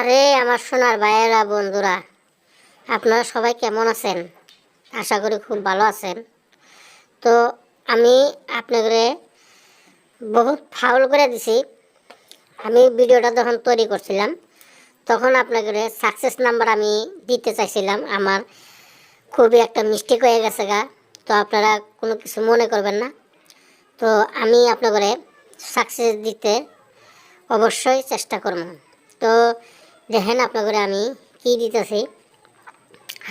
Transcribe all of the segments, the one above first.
আরে আমার সোনার ভাইয়েরা বন্ধুরা, আপনারা সবাই কেমন আছেন? আশা করি খুব ভালো আছেন। তো আমি আপনাদের বহুত ফাউল করে দিছি। আমি ভিডিওটা যখন তৈরি করছিলাম তখন আপনাদের সাকসেস নাম্বার আমি দিতে চাইছিলাম। আমার খুবই একটা মিস্টেক হয়ে গেছে গা। তো আপনারা কোনো কিছু মনে করবেন না। তো আমি আপনাদের সাকসেস দিতে অবশ্যই চেষ্টা করব। তো দেখেন আপনাদের আমি কি দিতেছি,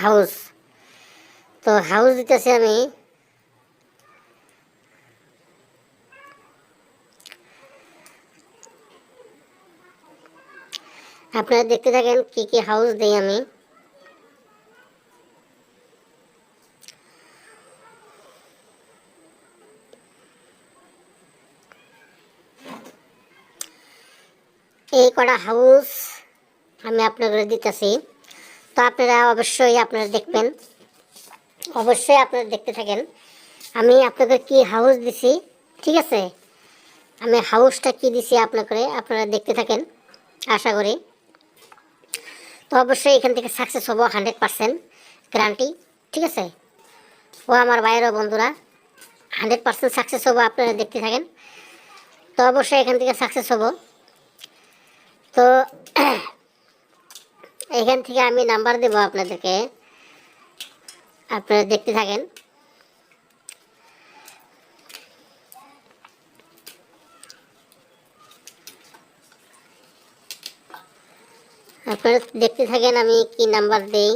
হাউস। তো হাউস দিতেছি আমি। আপনারা দেখতে থাকেন কি কি হাউস দেই আমি। এই কটা হাউস আমি আপনাদের দিতেছি। তো আপনারা অবশ্যই আপনারা দেখবেন, অবশ্যই আপনারা দেখতে থাকেন আমি আপনাদের কি হাউস দিছি। ঠিক আছে, আমি হাউসটা কি দিছি আপনারা দেখতে থাকেন, আশা করি। তো অবশ্যই এখান থেকে সাকসেস হবো 100% গ্যারান্টি। ঠিক আছে, ও আমার ভাইয়েরও বন্ধুরা, 100% সাকসেস হবো, আপনারা দেখতে থাকেন। তো অবশ্যই এখান থেকে সাকসেস হবো। তো এখান থেকে আমি নাম্বার দেবো আপনাদেরকে, আপনারা দেখতে থাকেন। আপনারা দেখতে থাকেন আমি কি নাম্বার দেই।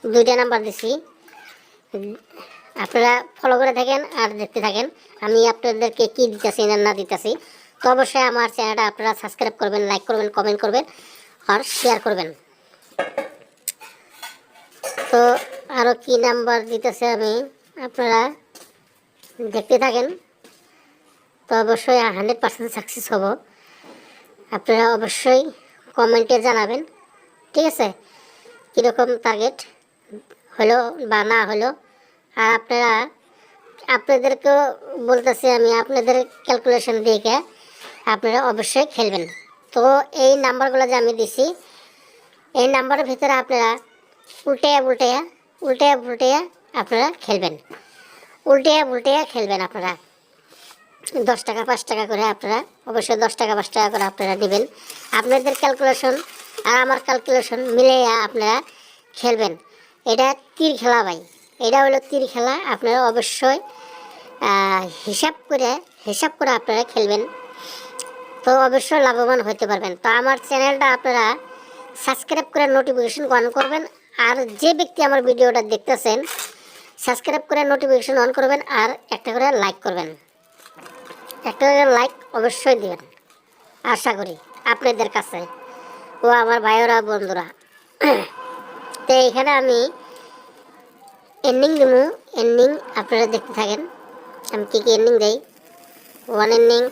দুইটা নাম্বার দিছি, আপনারা ফলো করে থাকেন আর দেখতে থাকেন আমি আপনাদেরকে কি দিতেছি না দিতেছি। তো অবশ্যই আমার চ্যানেলটা আপনারা সাবস্ক্রাইব করবেন, লাইক করবেন, কমেন্ট করবেন আর শেয়ার করবেন। তো আরও কি নাম্বার দিতেছে আমি, আপনারা দেখতে থাকেন। তো অবশ্যই 100% সাকসেস হব, আপনারা অবশ্যই কমেন্টে জানাবেন। ঠিক আছে, কীরকম টার্গেট হলো বা না হলো। আর আপনাদেরকেও বলতেছি আমি, আপনাদের ক্যালকুলেশন দেখে আপনারা অবশ্যই খেলবেন। তো এই নাম্বারগুলো যে আমি দিছি, এই নাম্বারের ভিতরে আপনারা উল্টে আপনারা খেলবেন, উল্টে খেলবেন। আপনারা 10 টাকা 5 টাকা করে আপনারা অবশ্যই 10 টাকা 5 টাকা করে আপনারা দিবেন। আপনাদের ক্যালকুলেশন আর আমার ক্যালকুলেশন মিলিয়ে আপনারা খেলবেন। এটা তীর খেলা ভাই, এটা হলো তীর খেলা। আপনারা অবশ্যই হিসাব করে আপনারা খেলবেন। তো অবশ্যই লাভবান হতে পারবেন। তো আমার চ্যানেলটা আপনারা সাবস্ক্রাইব করে নোটিফিকেশন অন করবেন। আর যে ব্যক্তি আমার ভিডিওটা দেখতেছেন, সাবস্ক্রাইব করে নোটিফিকেশন অন করবেন আর একটা করে লাইক করবেন, একটা করে লাইক অবশ্যই দিবেন। আশা করি আপনাদের কাছে ও আমার ভাইয়েরা বন্ধুরা। তো এখানে আমি এন্ডিং দেবো, এন্ডিং আপনারা দেখতে থাকেন আমি কী কী এন্ডিং দেই। 1 ending,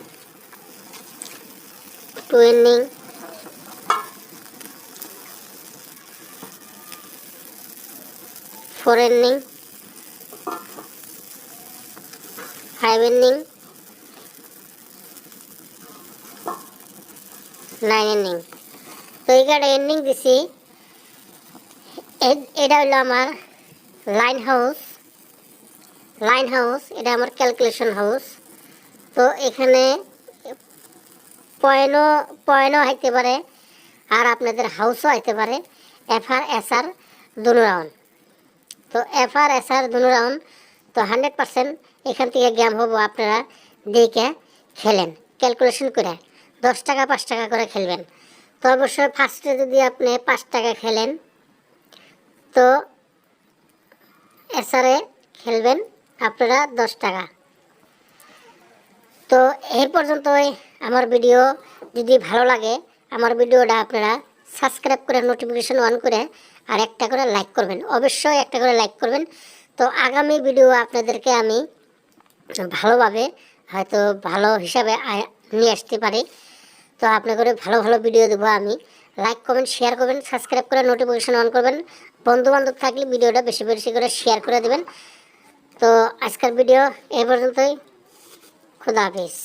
2 ending, 4 ending, 5 ending, 9 ending. তো এইখানে এন্ডিং দিছি। এটা হলো আমার লাইন হাউস, এটা আমার ক্যালকুলেশন হাউস। তো এখানে পয়েন্টও হইতে পারে আর আপনাদের হাউসও হইতে পারে, FR SR দুনো রাউন্ড। তো FR SR দুনো রাউন্ড। তো 100% এখান থেকে গেম হবো, আপনারা দেখে খেলেন ক্যালকুলেশন করে। 10 টাকা 5 টাকা করে খেলবেন। তো অবশ্যই ফার্স্টে যদি আপনি 5 টাকা খেলেন তো SR-এ খেলবেন আপনারা 10 টাকা। তো এই পর্যন্তই আমার ভিডিও। যদি ভালো লাগে আমার ভিডিওটা আপনারা সাবস্ক্রাইব করে নোটিফিকেশন অন করে আর একটা করে লাইক করবেন, অবশ্যই একটা করে লাইক করবেন। তো আগামী ভিডিও আপনাদেরকে আমি ভালোভাবে হয়তো ভালো হিসাবে নিয়ে আসতে পারি। তো আপনাদের ভালো ভালো ভিডিও দেবো আমি, লাইক কমেন্ট শেয়ার করবেন, সাবস্ক্রাইব করে নোটিফিকেশন অন করবেন। বন্ধু বান্ধব থাকলে ভিডিওটা বেশি বেশি করে শেয়ার করে দেবেন। তো আজকের ভিডিও এই পর্যন্তই। খুদা হাফিজ।